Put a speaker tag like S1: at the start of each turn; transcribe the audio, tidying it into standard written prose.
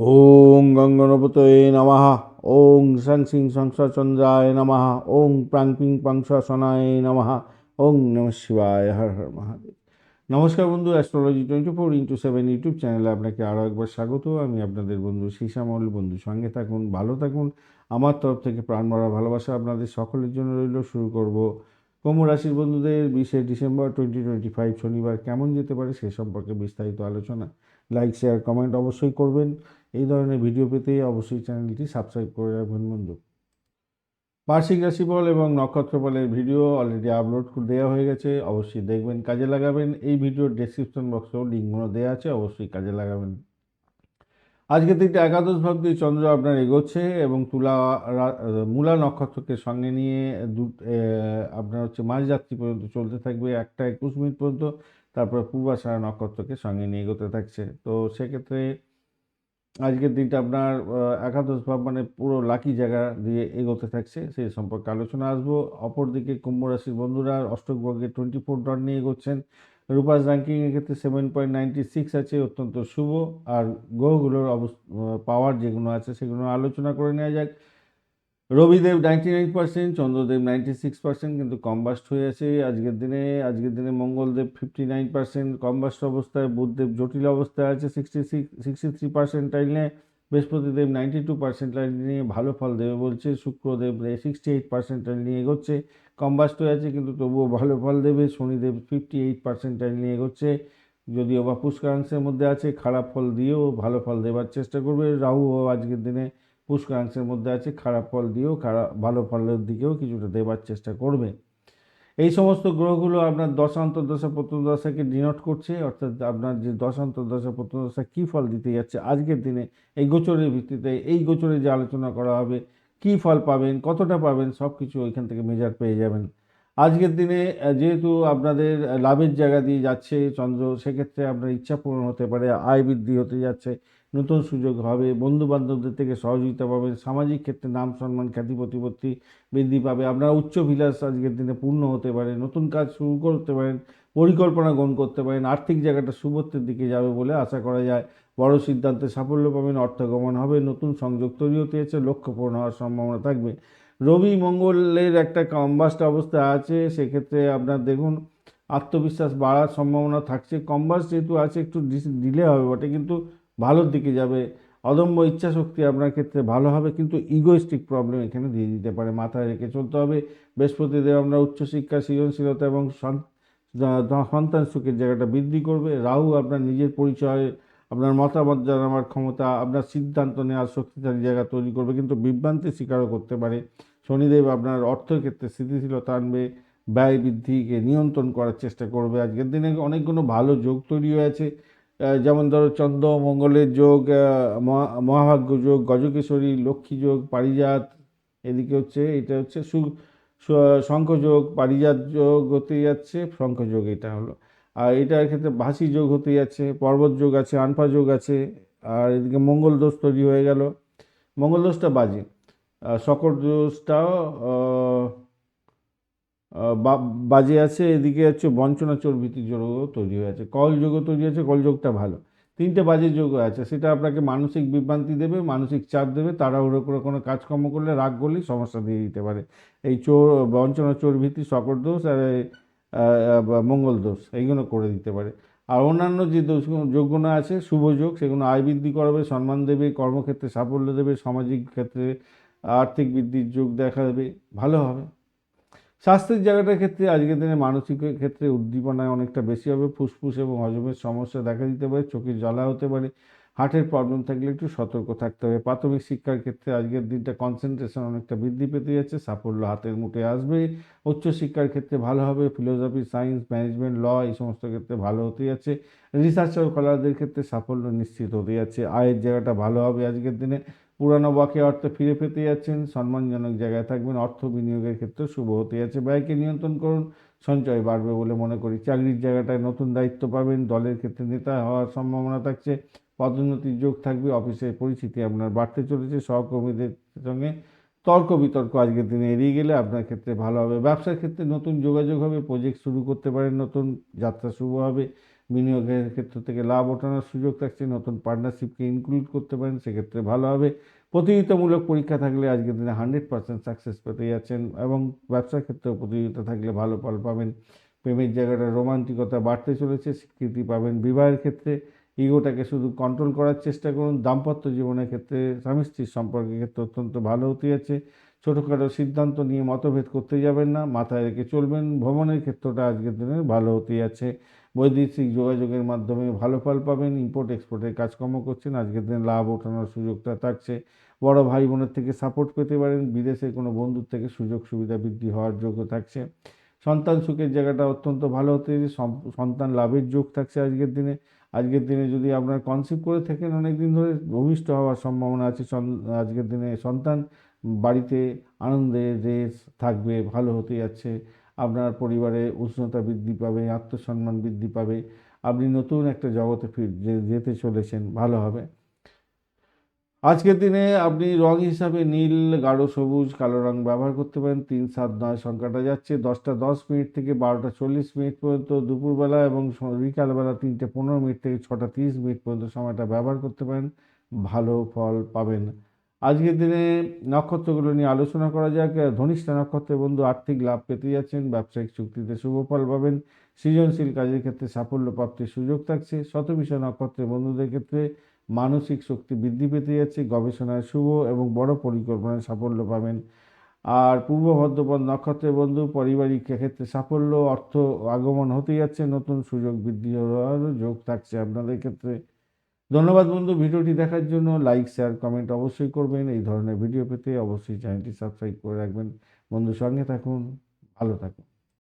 S1: ওং গঙ্গনপতয়ে নমঃ। ওং শং সিং সংসচন্দ্রায় নমঃ। ওং প্রাং পিং পাংশাসনায় নমঃ। ওং নমঃ শিবায়। হর হর মহাদেব। নমস্কার বন্ধু, অ্যাস্ট্রোলজি 24x7 ইউটিউব চ্যানেলে আপনাকে আরও একবার স্বাগত। আমি আপনাদের বন্ধু শ্যামল। বন্ধু সঙ্গে থাকুন, ভালো থাকুন। আমার তরফ থেকে প্রাণ ভরা ভালোবাসা আপনাদের সকলের জন্য রইল। শুরু করব কুম্ভ রাশির বন্ধুদের 20শে ডিসেম্বর 2025 শনিবার কেমন যেতে পারে সে সম্পর্কে বিস্তারিত আলোচনা। লাইক, শেয়ার, কমেন্ট অবশ্যই করবেন। এই ধরনের ভিডিও পেতে অবশ্যই চ্যানেলটি সাবস্ক্রাইব করে রাখবেন বন্ধু। বার্ষিক রাশিফল এবং নক্ষত্রফলের ভিডিও অলরেডি আপলোড দেওয়া হয়ে গেছে, অবশ্যই দেখবেন, কাজে লাগাবেন। এই ভিডিওর ডেসক্রিপশন বক্সেও লিঙ্কগুলো দেওয়া আছে, অবশ্যই কাজে লাগাবেন। আজকের দিনটা একাদশ ভাব দিয়ে চন্দ্র আপনার এগোচ্ছে এবং মূলা নক্ষত্রকে সঙ্গে নিয়ে আপনার মাঝরাত্রি পর্যন্ত চলতে থাকবে, 1টা 21 মিনিট পর্যন্ত। তারপর পূর্বাষাঢ়া নক্ষত্রকে সঙ্গে নিয়ে এগোতে থাকছে। তো সেক্ষেত্রে আজকের দিনটা আপনার একাদশ ভাব মানে পুরো লাকি জায়গা দিয়ে এগোতে থাকছে, সেই সম্পর্কে আলোচনা আসবো। অপরদিকে কুম্ভ রাশির বন্ধুরা অষ্টক বর্গে 24 ডট নিয়ে এগোচ্ছেন। রূপাস র্যাঙ্কিংয়ের ক্ষেত্রে 7.96 আছে, অত্যন্ত শুভ। আর গ্রহগুলোর পাওয়ার যেগুলো আছে সেগুলো আলোচনা করে নেওয়া যাক। রবিদেব 99%, চন্দ্রদেব 96%, কিন্তু কম্বাস্ট হয়ে আছে আজকের দিনে মঙ্গলদেব 59% কম্বাস্ট অবস্থায়, বুধদেব জটিল অবস্থায় আছে 63%, বৃহস্পতিদেব 92% নিয়ে ভালো ফল দেবে বলছে, শুক্রদেব 68% নিয়ে এগোচ্ছে, কম্বাস্ট হয়ে আছে কিন্তু তবুও ভালো ফল দেবে, শনিদেব 58% নিয়ে এগোচ্ছে, যদিও বা পুষ্করাংশের মধ্যে আছে, খারাপ ফল দিয়েও ভালো ফল দেওয়ার চেষ্টা করবে। রাহু আজকের দিনে পুষ্করাংশের মধ্যে আছে, খারাপ ফল দিয়েও ভালো ফলের দিকেও কিছুটা দেবার চেষ্টা করবে। এই সমস্ত গ্রহগুলো আপনার দশা অন্তর্দশা প্রত্যন্তদশাকে ডিনোট করছে, অর্থাৎ আপনার যে দশা অন্তর্দশা প্রত্যন্তদশা কী ফল দিতে যাচ্ছে আজকের দিনে, এই গোচরের ভিত্তিতে, এই গোচরে যে আলোচনা করা হবে, কী ফল পাবেন, কতটা পাবেন, সব কিছু ওইখান থেকে মেজার পেয়ে যাবেন। আজকের দিনে যেহেতু আপনাদের লাভের জায়গা দিয়ে যাচ্ছে চন্দ্র, সেক্ষেত্রে আপনার ইচ্ছা পূরণ হতে পারে, আয় বৃদ্ধি হতে যাচ্ছে, নতুন সুযোগ হবে, বন্ধু বান্ধবদের থেকে সহযোগিতা পাবেন, সামাজিক ক্ষেত্রে নাম সম্মান খ্যাতি প্রতিপত্তি বৃদ্ধি পাবে, আপনার উচ্চভিলাষ আজকের দিনে পূর্ণ হতে পারে, নতুন কাজ শুরু করতে পারেন, পরিকল্পনা গ্রহণ করতে পারেন, আর্থিক জায়গাটা শুভত্বের দিকে যাবে বলে আশা করা যায়। বড় সিদ্ধান্তে সাফল্য পাবেন, অর্থগমন হবে, নতুন সংযোগ তৈরি হতে যাচ্ছে, লক্ষ্য পূরণ হওয়ার সম্ভাবনা থাকবে। রবি মঙ্গলের একটা কম্বাস্ট অবস্থা আছে, সেক্ষেত্রে আপনার দেখুন আত্মবিশ্বাস বাড়ার সম্ভাবনা থাকছে। কম্বাস্ট যেহেতু আছে একটু ডিলে হবে বটে, কিন্তু ভালোর দিকে যাবে। অদম্য ইচ্ছা শক্তি আপনার ক্ষেত্রে ভালো হবে, কিন্তু ইগোইস্টিক প্রবলেম এখানে দিয়ে দিতে পারে, মাথায় রেখে চলতে হবে। বৃহস্পতিদেব আমরা উচ্চশিক্ষা, সৃজনশীলতা এবং সন্তান সুখের জায়গাটা বৃদ্ধি করবে। রাহু আপনার নিজের পরিচয়, আপনার মতামত জানাবার ক্ষমতা, আপনার সিদ্ধান্ত নেওয়ার শক্তিশালী জায়গা তৈরি করবে, কিন্তু বিভ্রান্তির শিকারও করতে পারে। শনিদেব আপনার অর্থের ক্ষেত্রে স্থিতিশীলতা আনবে, ব্যয় বৃদ্ধিকে নিয়ন্ত্রণ করার চেষ্টা করবে। আজকের দিনে অনেকগুলো ভালো যোগ তৈরি হয়েছে, যেমন ধরো চন্দ্র মঙ্গলের যোগ, মহাভাগ্য যোগ, গজকেশরী, লক্ষ্মী যোগ, পারিজাত, এদিকে এটা হচ্ছে শঙ্খযোগ, পারিজাত যোগ হতে যাচ্ছে, শঙ্খযোগ এটা হলো। আর এটার ক্ষেত্রে ভাসি যোগ হতে যাচ্ছে, পর্বত যোগ আছে, আনফা যোগ আছে। আর এদিকে মঙ্গল দোষ তৈরি হয়ে গেল, মঙ্গল দোষটা বাজে, শকর দোষটাও বাজে আছে। এদিকে হচ্ছে বঞ্চনা চর্বিতি যোগও তৈরি হয়েছে, কল যোগও তৈরি আছে, কল যোগটা ভালো। তিনটে বাজে যোগ আছে, সেটা আপনাকে মানসিক বিভ্রান্তি দেবে, মানসিক চাপ দেবে, তাড়াহুড়ো করে কোনো কাজকর্ম করলে রাগ করলেই সমস্যা দিয়ে দিতে পারে। এই বঞ্চনা চর্বিতি, শকর দোষ আর মঙ্গল দোষ এইগুলো করে দিতে পারে। আর অন্যান্য যে যোগগুলো আছে শুভ যোগ, সেগুলো আয় বৃদ্ধি করাবে, সম্মান দেবে, কর্মক্ষেত্রে সাফল্য দেবে, সামাজিক ক্ষেত্রে আর্থিক বৃদ্ধির যোগ দেখা দেবে, ভালো হবে। স্বাস্থ্যের জায়গাটার ক্ষেত্রে আজকের দিনে মানসিক ক্ষেত্রে উদ্দীপনায় অনেকটা বেশি হবে, ফুসফুস এবং হজমের সমস্যা দেখা দিতে পারে, চোখের জ্বালা হতে পারে, হার্টের প্রবলেম থাকলে একটু সতর্ক থাকতে হবে। প্রাথমিক শিক্ষার ক্ষেত্রে আজকের দিনটা কনসেন্ট্রেশন অনেকটা বৃদ্ধি পেতে যাচ্ছে, সাফল্য হাতের মুঠে আসবে। উচ্চশিক্ষার ক্ষেত্রে ভালো হবে, ফিলোসফি, সায়েন্স, ম্যানেজমেন্ট, ল এই সমস্ত ক্ষেত্রে ভালো হতে যাচ্ছে। রিসার্চার স্কলারদের ক্ষেত্রে সাফল্য নিশ্চিত হতে যাচ্ছে। আয়ের জায়গাটা ভালো হবে আজকের দিনে, পুরানো বাকি অর্থ ফিরে পেতে যাচ্ছেন, সম্মানজনক জায়গায় থাকবেন, অর্থ বিনিয়োগের ক্ষেত্রে শুভ হতে যাচ্ছে। ব্যয়কে নিয়ন্ত্রণ করুন, সঞ্চয় বাড়বে বলে মনে করি। চাকরির জায়গাটায় নতুন দায়িত্ব পাবেন, দলের ক্ষেত্রে নেতা হওয়ার সম্ভাবনা থাকছে, পদোন্নতির যোগ থাকবে, অফিসের পরিচিতি আপনার বাড়তে চলেছে, সহকর্মীদের সঙ্গে তর্ক বিতর্ক আজকের দিনে এড়িয়ে গেলে আপনার ক্ষেত্রে ভালো হবে। ব্যবসার ক্ষেত্রে নতুন যোগাযোগ হবে, প্রজেক্ট শুরু করতে পারেন, নতুন যাত্রা শুভ হবে। বিনিয়োগের ক্ষেত্র থেকে লাভ ওঠানোর সুযোগ থাকছে, নতুন পার্টনারশিপকে ইনক্লুড করতে পারেন, সেক্ষেত্রে ভালো হবে। প্রতিযোগিতামূলক পরীক্ষা থাকলে আজকের দিনে 100% সাকসেস পেতে যাচ্ছেন, এবং ব্যবসার ক্ষেত্রেও প্রতিযোগিতা থাকলে ভালো ফল পাবেন। প্রেমের জায়গাটা রোমান্টিকতা বাড়তে চলেছে, স্বীকৃতি পাবেন। বিবাহের ক্ষেত্রে ইগোটাকে শুধু কন্ট্রোল করার চেষ্টা করুন। দাম্পত্য জীবনের ক্ষেত্রে স্বামী স্ত্রীর সম্পর্কের ক্ষেত্রে অত্যন্ত ভালো হতে যাচ্ছে। ছোটোখাটো সিদ্ধান্ত নিয়ে মতভেদ করতে যাবেন না, মাথায় রেখে চলবেন। ভ্রমণের ক্ষেত্রটা আজকের দিনে ভালো হতে যাচ্ছে। বৈদেশিক যোগাযোগের মাধ্যমে ভালো ফল পাবেন। ইম্পোর্ট এক্সপোর্টের কাজকর্ম করছেন, আজকের দিনে লাভ ওঠানোর সুযোগটা থাকছে। বড় ভাই বোনের থেকে সাপোর্ট পেতে পারেন। বিদেশে কোনো বন্ধুর থেকে সুযোগ সুবিধা বৃদ্ধি হওয়ার যোগ্য থাকছে। সন্তান সুখের জায়গাটা অত্যন্ত ভালো হতে যাচ্ছে। সন্তান লাভের যোগ থাকছে আজকের দিনে। আজকের দিনে যদি আপনার কনসিভ করে থাকেন অনেক দিন ধরে, ভূমিষ্ঠ হওয়ার সম্ভাবনা আছে। আজকের দিনে সন্তান বাড়িতে আনন্দের রেশ থাকবে, ভালো হতে যাচ্ছে। আপনার পরিবারে উষ্ণতা বৃদ্ধি পাবে, আত্মসম্মান বৃদ্ধি পাবে। আপনি নতুন একটা জগতে যেতে চলেছেন, ভালো হবে। আজকের দিনে আপনি রং হিসাবে নীল, গাঢ় সবুজ, কালো রং ব্যবহার করতে পারেন। 3, 7, 9 সংখ্যাটা যাচ্ছে। 10টা 10 মিনিট থেকে 12টা 40 মিনিট পর্যন্ত দুপুরবেলা, এবং বিকালবেলা 3টে 15 মিনিট থেকে 6টা 30 মিনিট পর্যন্ত সময়টা ব্যবহার করতে পারেন, ভালো ফল পাবেন। আজকের দিনে নক্ষত্রগুলো নিয়ে আলোচনা করা যাক। ধনিষ্ঠা নক্ষত্রের বন্ধু আর্থিক লাভ পেতে যাচ্ছেন, ব্যবসায়িক চুক্তিতে শুভ ফল পাবেন, সৃজনশীল কাজের ক্ষেত্রে সাফল্য প্রাপ্তির সুযোগ থাকছে। শতভিষা নক্ষত্রের বন্ধুদের ক্ষেত্রে মানসিক শক্তি বৃদ্ধি পেতে যাচ্ছে, গবেষণায় শুভ এবং বড় পরিকল্পনায় সাফল্য পাবেন। আর পূর্ব ভদ্রপদ নক্ষত্রের বন্ধু পারিবারিক ক্ষেত্রে সাফল্য, অর্থ আগমন হতে যাচ্ছে, নতুন সুযোগ বৃদ্ধি হওয়ার যোগ থাকছে আপনাদের ক্ষেত্রে। ধন্যবাদ বন্ধু ভিডিওটি দেখার জন্য। লাইক, শেয়ার, কমেন্ট অবশ্যই করবেন। এই ধরনের ভিডিও পেতে অবশ্যই চ্যানেলটি সাবস্ক্রাইব করে রাখবেন। বন্ধু সঙ্গে থাকুন, ভালো থাকুন।